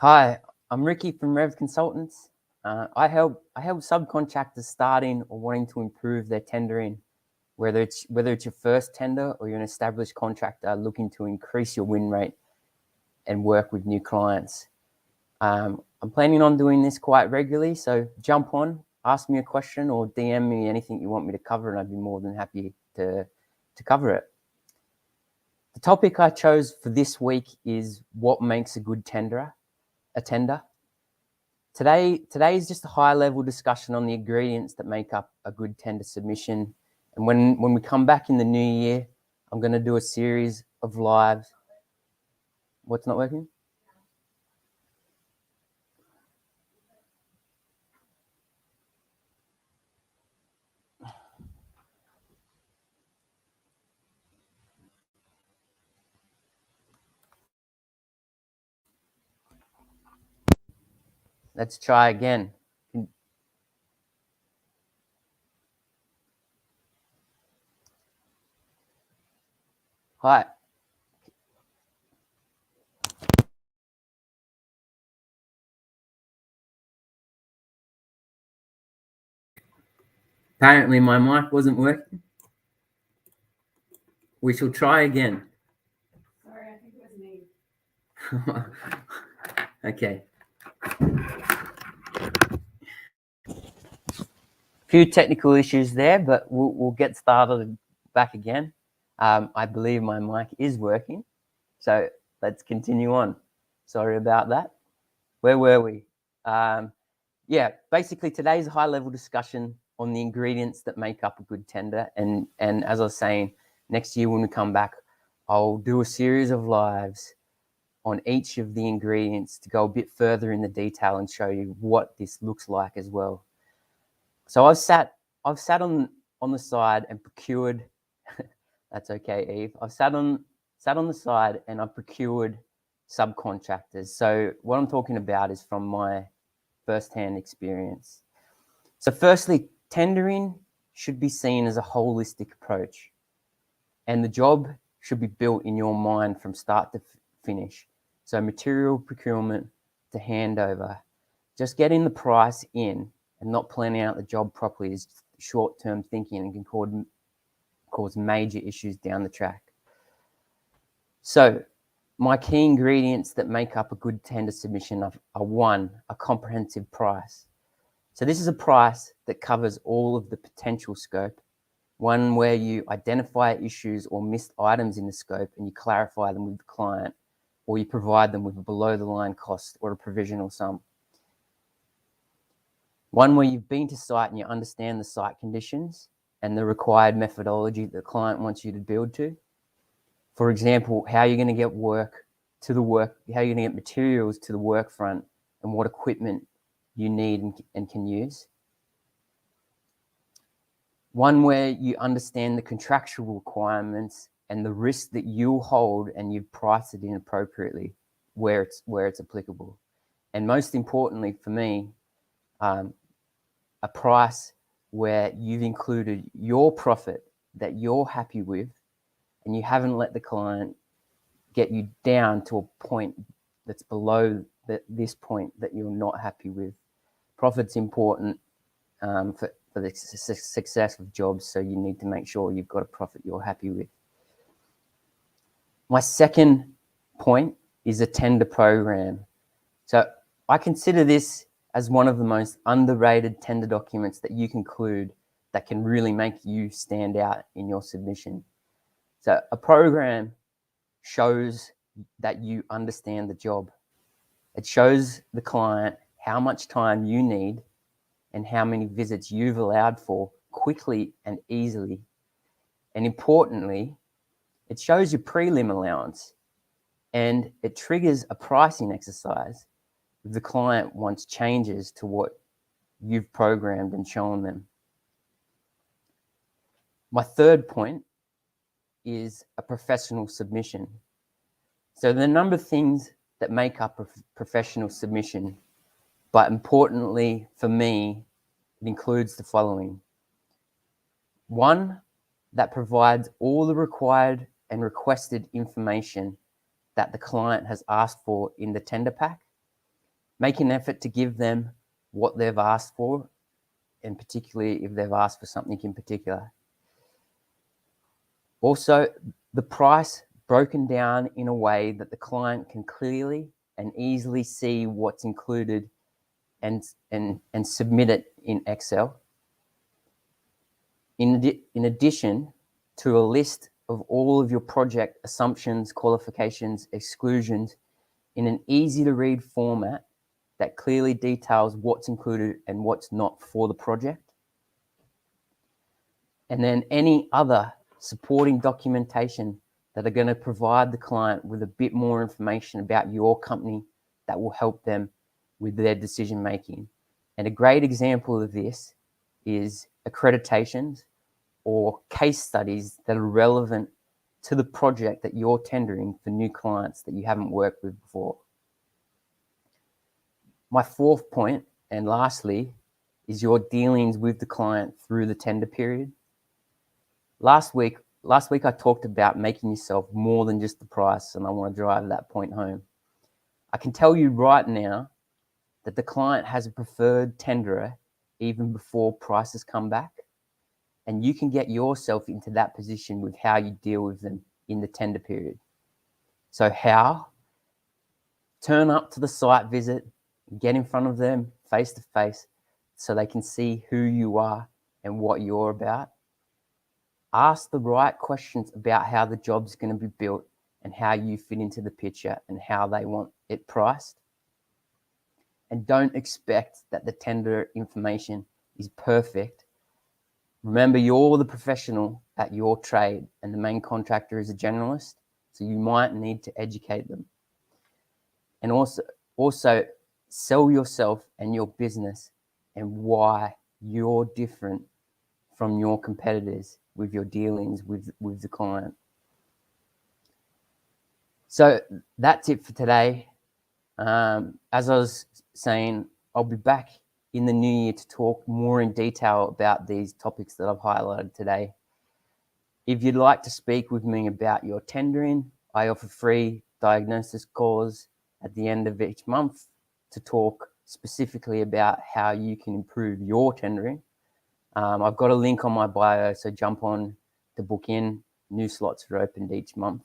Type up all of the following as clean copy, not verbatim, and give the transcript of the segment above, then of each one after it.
Hi, I'm Ricky from Rev Consultants. I help subcontractors starting or wanting to improve their tendering, whether it's your first tender or you're an established contractor looking to increase your win rate and work with new clients. I'm planning on doing this quite regularly, so jump on, ask me a question, or DM me anything you want me to cover, and I'd be more than happy to cover it. The topic I chose for this week is what makes a good tender. Today is just a high-level discussion on the ingredients that make up a good tender submission. And when we come back in the new year, I'm going to do a series of lives. What's not working? Let's try again. Hi. Apparently my mic wasn't working. We shall try again. Sorry, I think it was me. Okay. Few technical issues there, but we'll get started back again. I believe my mic is working, so let's continue on. Sorry about that. Where were we? Yeah, basically today's a high-level discussion on the ingredients that make up a good tender. And as I was saying, next year when we come back, I'll do a series of lives on each of the ingredients to go a bit further in the detail and show you what this looks like as well. So I've sat on the side and procured. That's okay, Eve. I've sat on the side and I've procured subcontractors. So what I'm talking about is from my first-hand experience. So firstly, tendering should be seen as a holistic approach, and the job should be built in your mind from start to finish. So material procurement to handover. Just getting the price in and not planning out the job properly is short-term thinking and can cause major issues down the track. So my key ingredients that make up a good tender submission are one, a comprehensive price. So this is a price that covers all of the potential scope, one where you identify issues or missed items in the scope and you clarify them with the client, or you provide them with a below-the-line cost or a provisional sum. One where you've been to site and you understand the site conditions and the required methodology that the client wants you to build to. For example, how you're going to get how you're going to get materials to the work front and what equipment you need and can use. One where you understand the contractual requirements and the risk that you'll hold and you've priced it in appropriately where it's applicable. And most importantly for me, a price where you've included your profit that you're happy with and you haven't let the client get you down to a point that's below this point that you're not happy with. Profit's important for the success of jobs, so you need to make sure you've got a profit you're happy with. My second point is a tender program. So I consider this as one of the most underrated tender documents that you can include that can really make you stand out in your submission. So a program shows that you understand the job. It shows the client how much time you need and how many visits you've allowed for quickly and easily. And importantly, it shows your prelim allowance and it triggers a pricing exercise if the client wants changes to what you've programmed and shown them. My third point is a professional submission. So there are a number of things that make up a professional submission, but importantly for me, it includes the following. One, that provides all the required and requested information that the client has asked for in the tender pack. Make an effort to give them what they've asked for, and particularly if they've asked for something in particular. Also, the price broken down in a way that the client can clearly and easily see what's included and submit it in Excel. In addition to a list of all of your project assumptions, qualifications, exclusions in an easy to read format that clearly details what's included and what's not for the project. And then any other supporting documentation that are going to provide the client with a bit more information about your company that will help them with their decision making. And a great example of this is accreditations or case studies that are relevant to the project that you're tendering for new clients that you haven't worked with before. My fourth point, and lastly, is your dealings with the client through the tender period. Last week I talked about making yourself more than just the price, and I want to drive that point home. I can tell you right now that the client has a preferred tenderer even before prices come back, and you can get yourself into that position with how you deal with them in the tender period. So how? Turn up to the site visit, get in front of them face to face so they can see who you are and what you're about. Ask the right questions about how the job's going to be built and how you fit into the picture and how they want it priced. And don't expect that the tender information is perfect. Remember, you're the professional at your trade and the main contractor is a generalist, so you might need to educate them. And also sell yourself and your business and why you're different from your competitors with your dealings with the client. So that's it for today. As I was saying, I'll be back in the new year to talk more in detail about these topics that I've highlighted today. If you'd like to speak with me about your tendering, I offer free diagnosis calls at the end of each month to talk specifically about how you can improve your tendering. I've got a link on my bio, so jump on to book in. New slots are opened each month.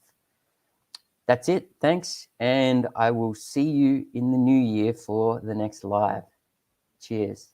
That's it. Thanks. And I will see you in the new year for the next live. Cheers.